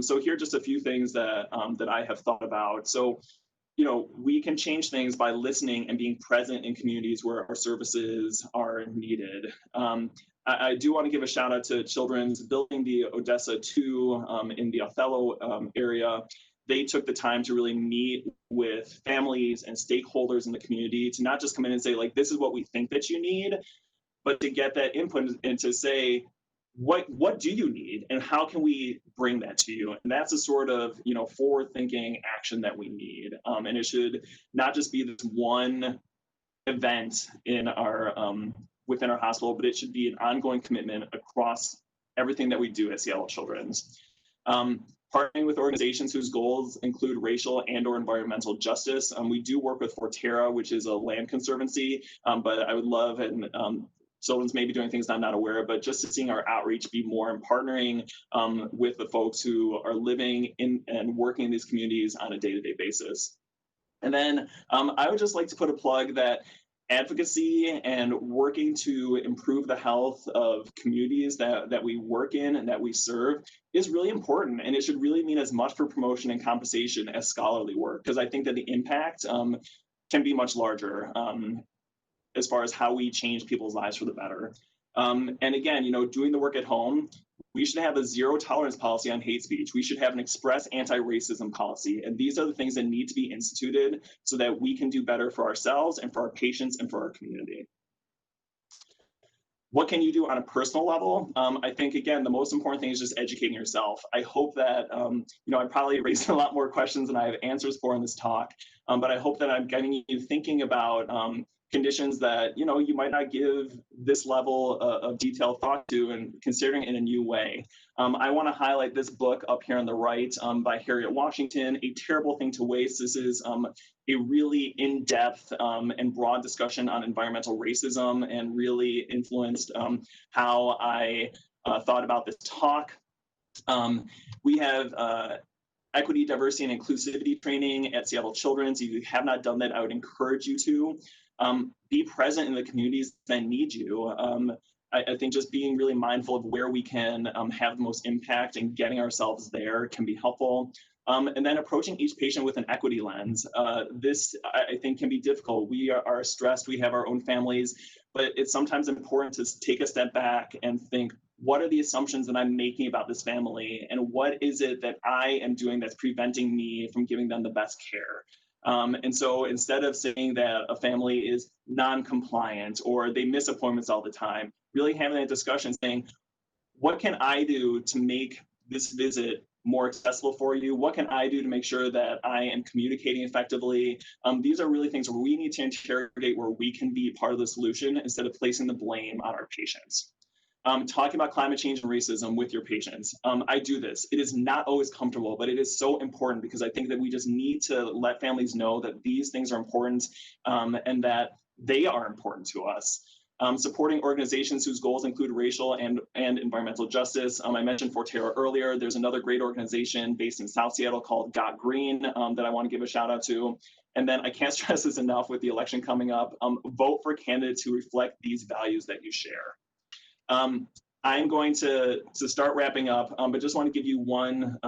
So here are just a few things that I have thought about. So, we can change things by listening and being present in communities where our services are needed. I do want to give a shout out to Children's building the Odessa 2 in the Othello area. They took the time to really meet with families and stakeholders in the community to not just come in and say, like, this is what we think that you need, but to get that input and to say, what do you need and how can we bring that to you? And that's a sort of forward thinking action that we need, and it should not just be this one event in our within our hospital, but it should be an ongoing commitment across everything that we do at Seattle Children's. Partnering with organizations whose goals include racial and or environmental justice. We do work with Forterra, which is a land conservancy, but I would love, and Children's may be doing things I'm not aware of, but just to seeing our outreach be more and partnering with the folks who are living in and working in these communities on a day-to-day basis. And then I would just like to put a plug that advocacy and working to improve the health of communities that we work in and that we serve is really important. And it should really mean as much for promotion and compensation as scholarly work, because I think that the impact can be much larger as far as how we change people's lives for the better. And again, doing the work at home, we should have a zero tolerance policy on hate speech. We should have an express anti-racism policy. And these are the things that need to be instituted so that we can do better for ourselves and for our patients and for our community. What can you do on a personal level? I think, again, the most important thing is just educating yourself. I hope that, I probably raised a lot more questions than I have answers for in this talk, but I hope that I'm getting you thinking about conditions that you might not give this level of detailed thought to and considering it in a new way. I want to highlight this book up here on the right by Harriet Washington, A Terrible Thing to Waste. This is a really in-depth and broad discussion on environmental racism and really influenced how I thought about this talk. We have equity, diversity, and inclusivity training at Seattle Children's. If you have not done that, I would encourage you to. Be present in the communities that need you. I think just being really mindful of where we can have the most impact and getting ourselves there can be helpful. And then approaching each patient with an equity lens. This, I think, can be difficult. We are stressed, we have our own families, but it's sometimes important to take a step back and think, what are the assumptions that I'm making about this family? And what is it that I am doing that's preventing me from giving them the best care? And so instead of saying that a family is non-compliant or they miss appointments all the time, really having that discussion saying, what can I do to make this visit more accessible for you? What can I do to make sure that I am communicating effectively? These are really things where we need to interrogate where we can be part of the solution instead of placing the blame on our patients. Talking about climate change and racism with your patients. I do this. It is not always comfortable, but it is so important because I think that we just need to let families know that these things are important and that they are important to us. Supporting organizations whose goals include racial and environmental justice. I mentioned Forterra earlier. There's another great organization based in South Seattle called Got Green that I want to give a shout out to. And then I can't stress this enough with the election coming up. Vote for candidates who reflect these values that you share. I'm going to start wrapping up, but just want to give you one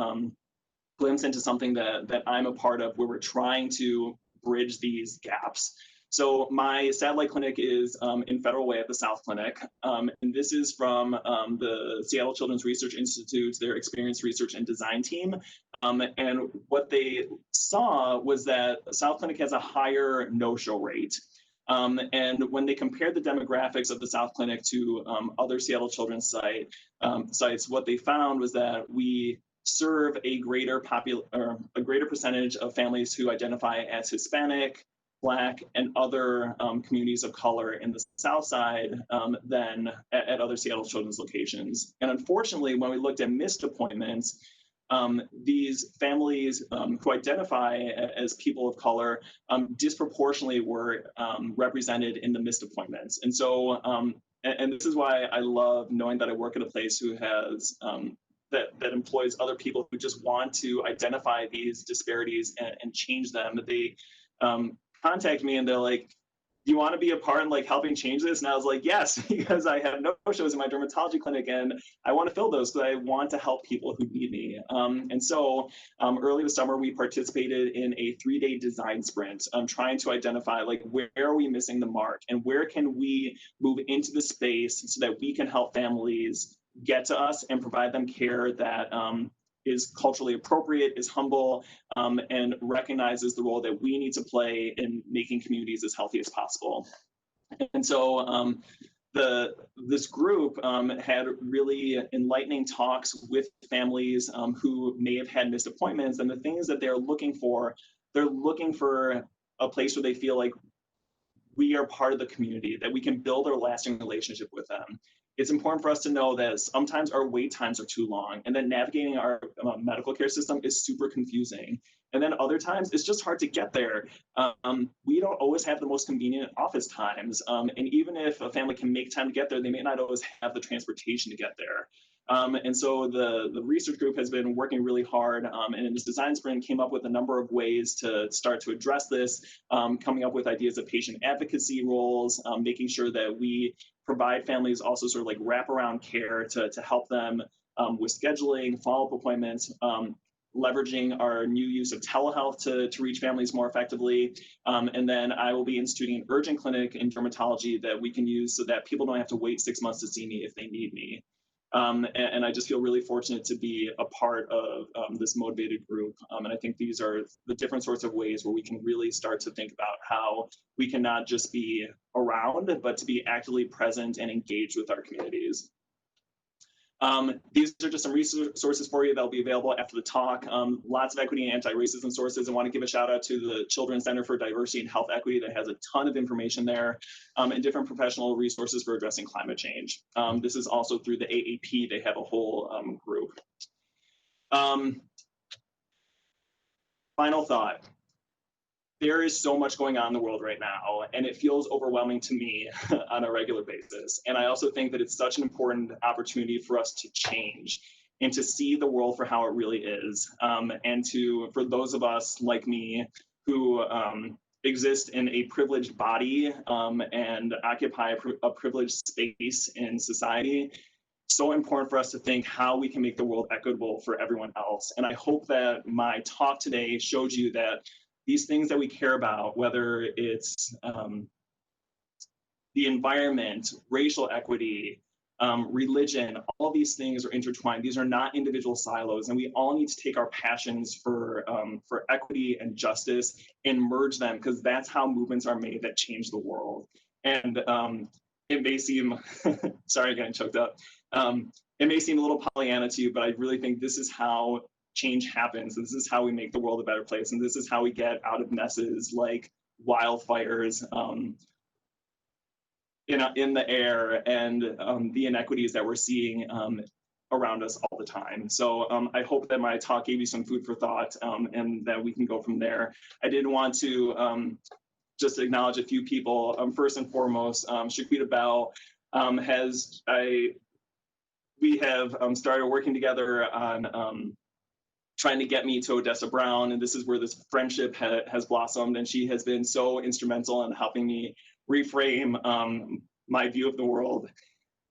glimpse into something that I'm a part of where we're trying to bridge these gaps. So my satellite clinic is in Federal Way at the South Clinic, and this is from the Seattle Children's Research Institute's, their Experience Research and Design team. And what they saw was that South Clinic has a higher no-show rate. And when they compared the demographics of the South Clinic to other Seattle Children's sites, what they found was that we serve a greater percentage of families who identify as Hispanic, Black, and other communities of color in the South Side than at other Seattle Children's locations. And unfortunately, when we looked at missed appointments, these families who identify as people of color disproportionately were represented in the missed appointments. And so, and this is why I love knowing that I work at a place who has that employs other people who just want to identify these disparities and change them. They contact me and they're like, do you want to be a part in like helping change this? And I was like, yes, because I have no shows in my dermatology clinic and I want to fill those because I want to help people who need me. And so early this summer, we participated in a 3-day design sprint, trying to identify like where are we missing the mark and where can we move into the space so that we can help families get to us and provide them care that is culturally appropriate, is humble, and recognizes the role that we need to play in making communities as healthy as possible. And so this group had really enlightening talks with families who may have had missed appointments. And the things that they're looking for a place where they feel like we are part of the community, that we can build a lasting relationship with them. It's important for us to know that sometimes our wait times are too long and that navigating our medical care system is super confusing. And then other times it's just hard to get there. We don't always have the most convenient office times. And even if a family can make time to get there, they may not always have the transportation to get there. And so the research group has been working really hard and in this design sprint came up with a number of ways to start to address this, coming up with ideas of patient advocacy roles, making sure that we provide families also sort of like wraparound care to help them with scheduling, follow-up appointments, leveraging our new use of telehealth to reach families more effectively. And then I will be instituting an urgent clinic in dermatology that we can use so that people don't have to wait 6 months to see me if they need me. And I just feel really fortunate to be a part of this motivated group. And I think these are the different sorts of ways where we can really start to think about how we can not just be around, but to be actively present and engaged with our communities. These are just some resources for you that will be available after the talk. Lots of equity and anti-racism sources. I want to give a shout out to the Children's Center for Diversity and Health Equity that has a ton of information there and different professional resources for addressing climate change. This is also through the AAP. They have a whole group. Final thought. There is so much going on in the world right now, and it feels overwhelming to me on a regular basis. And I also think that it's such an important opportunity for us to change and to see the world for how it really is. And for those of us like me who exist in a privileged body and occupy a privileged space in society, so important for us to think how we can make the world equitable for everyone else. And I hope that my talk today showed you that these things that we care about, whether it's the environment, racial equity, religion, all these things are intertwined. These are not individual silos, and we all need to take our passions for equity and justice and merge them, because that's how movements are made that change the world. And it may seem, sorry, getting choked up. It may seem a little Pollyanna to you, but I really think this is how change happens. This is how we make the world a better place, and this is how we get out of messes like wildfires, in the air, and the inequities that we're seeing around us all the time. So I hope that my talk gave you some food for thought, and that we can go from there. I did want to just acknowledge a few people. First and foremost, Shaquita Bell we have started working together on trying to get me to Odessa Brown, and this is where this friendship has blossomed, and she has been so instrumental in helping me reframe my view of the world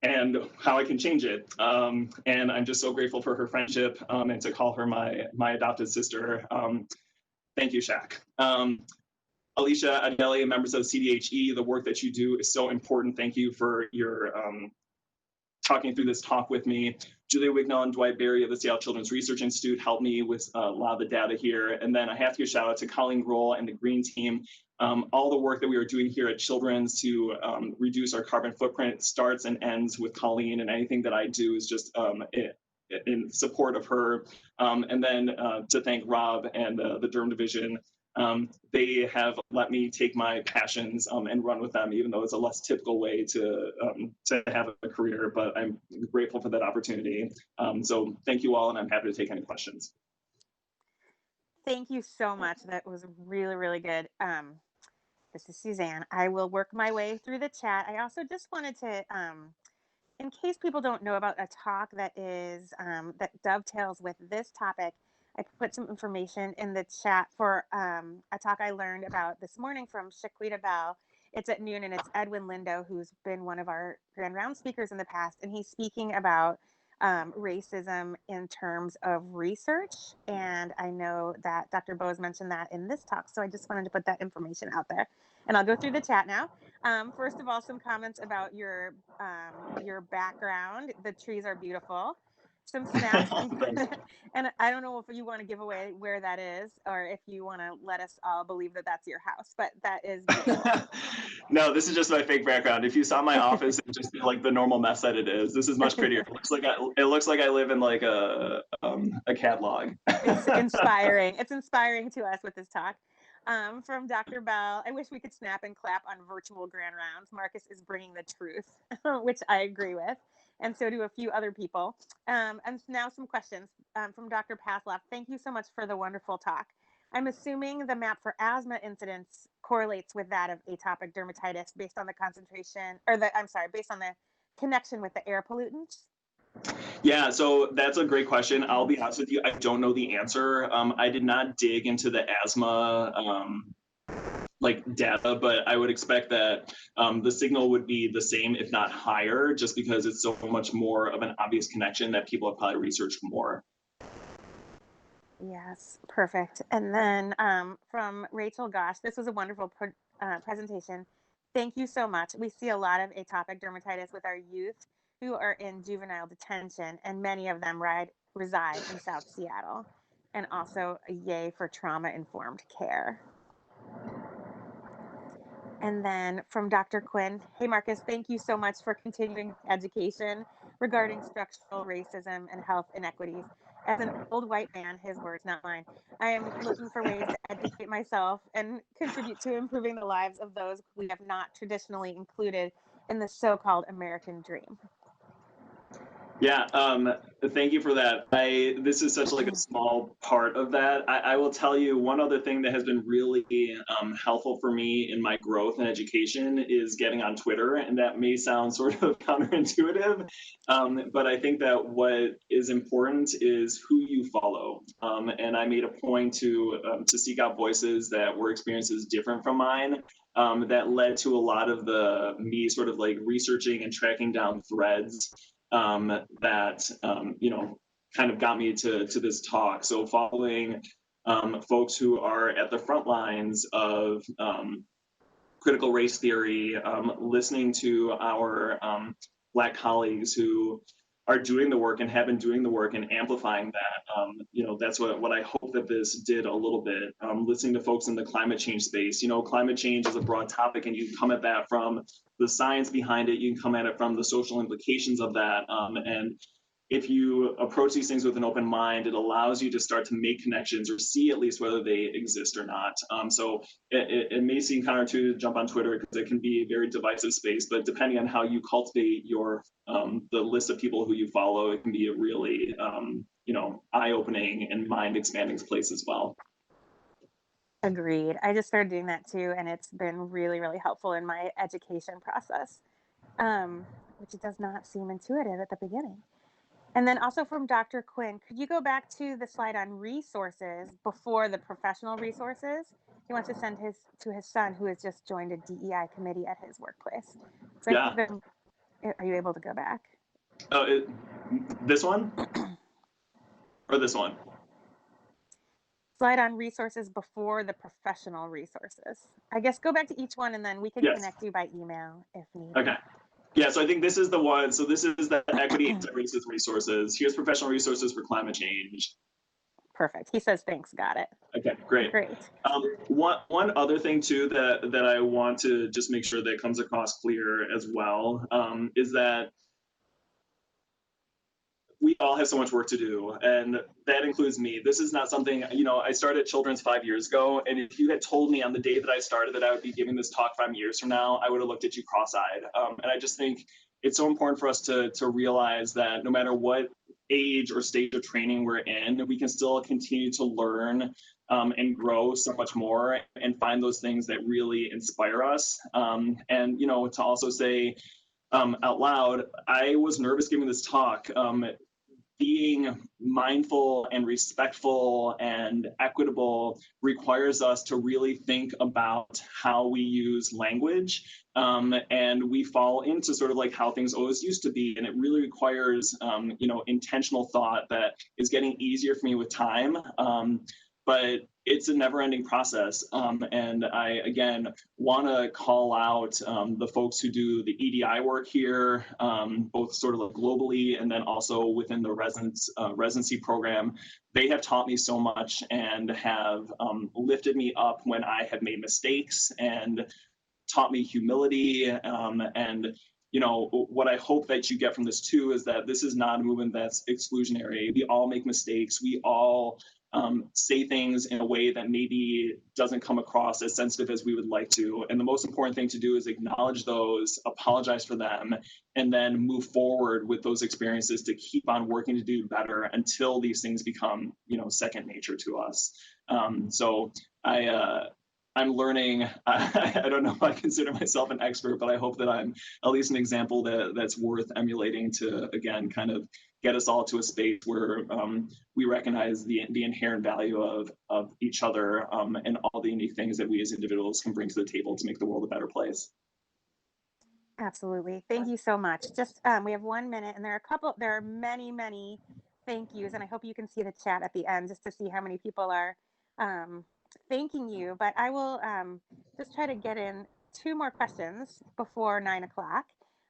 and how I can change it. And I'm just so grateful for her friendship, and to call her my adopted sister. Thank you, Shaq. Alicia Adeli, members of CDHE, the work that you do is so important. Thank you for your talking through this talk with me. Julia Wignall and Dwight Berry of the Seattle Children's Research Institute helped me with a lot of the data here. And then I have to give a shout out to Colleen Grohl and the Green Team. All the work that we are doing here at Children's to reduce our carbon footprint starts and ends with Colleen, and anything that I do is just in support of her. And then to thank Rob and the Derm Division. They have let me take my passions and run with them, even though it's a less typical way to have a career, but I'm grateful for that opportunity. So thank you all, and I'm happy to take any questions. Thank you so much. That was really, really good. This is Suzanne. I will work my way through the chat. I also just wanted to, in case people don't know about a talk that is that dovetails with this topic, I put some information in the chat for a talk I learned about this morning from Shaquita Bell. It's at noon, and it's Edwin Lindo, who's been one of our Grand Round speakers in the past, and he's speaking about racism in terms of research. And I know that Dr. Bose mentioned that in this talk, so I just wanted to put that information out there. And I'll go through the chat now. First of all, some comments about your background. The trees are beautiful. Some snaps, and I don't know if you want to give away where that is, or if you want to let us all believe that that's your house, but that is beautiful. No, this is just my fake background. If you saw my office, it's just like the normal mess that it is. This is much prettier. It looks like I live in like a catalog. It's inspiring. It's inspiring to us with this talk. From Dr. Bell, I wish we could snap and clap on virtual Grand Rounds. Marcus is bringing the truth, which I agree with, and so do a few other people. And now some questions from Dr. Pasloff. Thank you so much for the wonderful talk. I'm assuming the map for asthma incidence correlates with that of atopic dermatitis based on the concentration, or based on the connection with the air pollutants. Yeah, so that's a great question. I'll be honest with you, I don't know the answer. I did not dig into the asthma data, but I would expect that the signal would be the same, if not higher, just because it's so much more of an obvious connection that people have probably researched more. Yes, perfect. And then from Rachel Gosh, this was a wonderful presentation. Thank you so much. We see a lot of atopic dermatitis with our youth who are in juvenile detention, and many of them reside in South Seattle. And also a yay for trauma-informed care. And then from Dr. Quinn, hey Marcus, thank you so much for continuing education regarding structural racism and health inequities. As an old white man, his words, not mine, I am looking for ways to educate myself and contribute to improving the lives of those we have not traditionally included in the so-called American dream. Yeah, thank you for that. This is such like a small part of that. I will tell you one other thing that has been really helpful for me in my growth and education is getting on Twitter, and that may sound sort of counterintuitive, but I think that what is important is who you follow. And I made a point to seek out voices that were experiences different from mine. That led to a lot of me sort of like researching and tracking down threads that kind of got me to this talk. So following folks who are at the front lines of critical race theory, listening to our Black colleagues who are doing the work and have been doing the work and amplifying that. That's what I hope that this did a little bit. Listening to folks in the climate change space. Climate change is a broad topic, and you can come at that from the science behind it. You can come at it from the social implications of that. And if you approach these things with an open mind, it allows you to start to make connections or see at least whether they exist or not. So it may seem counter to jump on Twitter because it can be a very divisive space, but depending on how you cultivate your the list of people who you follow, it can be a really eye-opening and mind-expanding place as well. Agreed. I just started doing that too, and it's been really, really helpful in my education process, which does not seem intuitive at the beginning. And then also from Dr. Quinn, could you go back to the slide on resources before the professional resources? He wants to send to his son, who has just joined a DEI committee at his workplace. So Yeah. are you able to go back? This one? Or this one? Slide on resources before the professional resources. I guess go back to each one, and then we can connect you by email if needed. Okay. Yeah, so I think this is the one. So this is the equity and racist resources. Here's professional resources for climate change. Perfect. He says thanks. Got it. Okay, great. One other thing too that I want to just make sure that comes across clear as well is that we all have so much work to do, and that includes me. This is not something, I started Children's 5 years ago, and if you had told me on the day that I started that I would be giving this talk 5 years from now, I would have looked at you cross-eyed. And I just think it's so important for us to realize that no matter what age or stage of training we're in, we can still continue to learn and grow so much more and find those things that really inspire us. And, to also say out loud, I was nervous giving this talk. Being mindful and respectful and equitable requires us to really think about how we use language. And we fall into sort of like how things always used to be. And it really requires, intentional thought that is getting easier for me with time. But it's a never-ending process. And I, again, want to call out the folks who do the EDI work here, both sort of like globally and then also within the residency program. They have taught me so much and have lifted me up when I have made mistakes and taught me humility. And what I hope that you get from this too is that this is not a movement that's exclusionary. We all make mistakes. We all say things in a way that maybe doesn't come across as sensitive as we would like to. And the most important thing to do is acknowledge those, apologize for them, and then move forward with those experiences to keep on working to do better until these things become, second nature to us. So I'm learning. I don't know if I consider myself an expert, but I hope that I'm at least an example that's worth emulating to, again, kind of get us all to a space where we recognize the inherent value of each other and all the unique things that we as individuals can bring to the table to make the world a better place. Absolutely. Thank you so much. Just we have 1 minute, and there are many, many thank yous, and I hope you can see the chat at the end just to see how many people are thanking you. But I will just try to get in 2 more questions before 9 o'clock.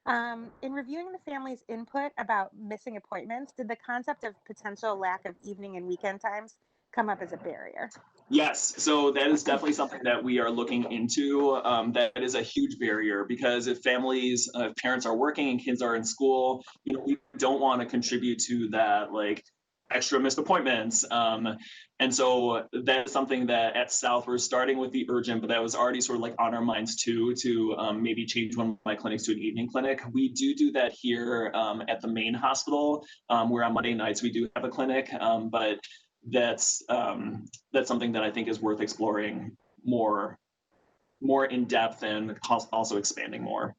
In reviewing the family's input about missing appointments, did the concept of potential lack of evening and weekend times come up as a barrier? Yes, so that is definitely something that we are looking into. That is a huge barrier because if parents are working and kids are in school, we don't want to contribute to that, like extra missed appointments. And so that's something that at South we're starting with the urgent, but that was already sort of like on our minds too, to maybe change one of my clinics to an evening clinic. We do that here at the main hospital, where on Monday nights we do have a clinic, but that's something that I think is worth exploring more in depth and also expanding more.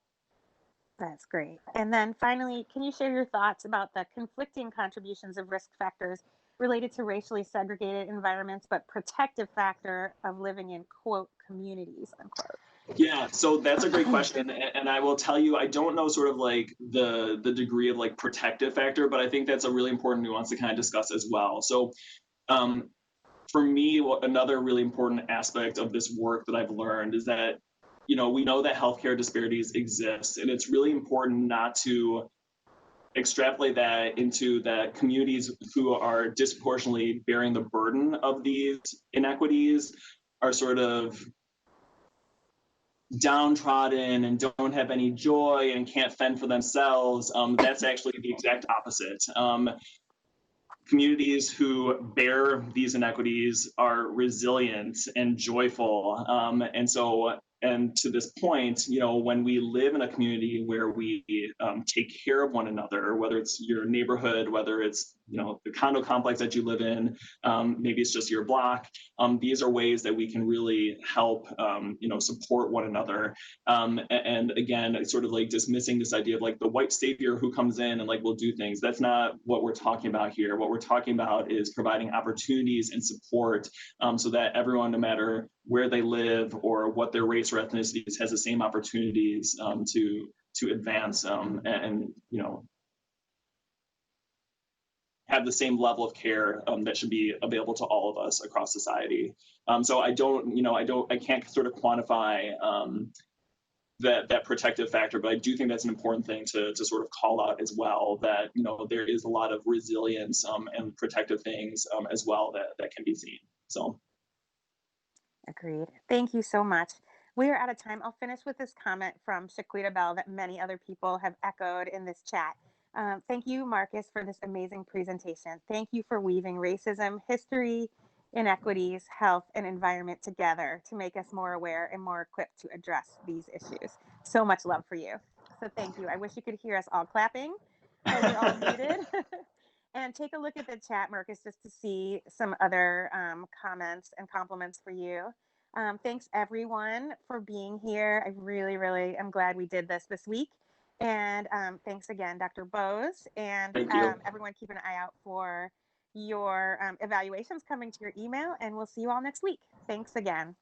That's great. And then finally, can you share your thoughts about the conflicting contributions of risk factors related to racially segregated environments, but protective factor of living in, quote, communities, unquote? Yeah, so that's a great question, and I will tell you, I don't know sort of like the degree of like protective factor, but I think that's a really important nuance to kind of discuss as well. So, um, for me, another really important aspect of this work that I've learned is that, we know that healthcare disparities exist, and it's really important not to extrapolate that into that communities who are disproportionately bearing the burden of these inequities are sort of downtrodden and don't have any joy and can't fend for themselves. That's actually the exact opposite. Communities who bear these inequities are resilient and joyful. And to this point, when we live in a community where we take care of one another, whether it's your neighborhood, whether it's the condo complex that you live in, maybe it's just your block. These are ways that we can really help, support one another. And again, it's sort of like dismissing this idea of like the white savior who comes in and like will do things. That's not what we're talking about here. What we're talking about is providing opportunities and support, so that everyone, no matter where they live or what their race or ethnicity is, has the same opportunities to advance, and have the same level of care that should be available to all of us across society. So I can't sort of quantify that protective factor, but I do think that's an important thing to sort of call out as well. That there is a lot of resilience and protective things as well that can be seen. So Agreed. Thank you so much. We are out of time. I'll finish with this comment from Shaquita Bell that many other people have echoed in this chat. Thank you, Marcus, for this amazing presentation. Thank you for weaving racism, history, inequities, health, and environment together to make us more aware and more equipped to address these issues. So much love for you. So thank you. I wish you could hear us all clapping, but you're all muted. And take a look at the chat, Marcus, just to see some other comments and compliments for you. Thanks, everyone, for being here. I really, really am glad we did this week. And thanks again, Dr. Bose. And thank you. everyone, keep an eye out for your evaluations coming to your email. And we'll see you all next week. Thanks again.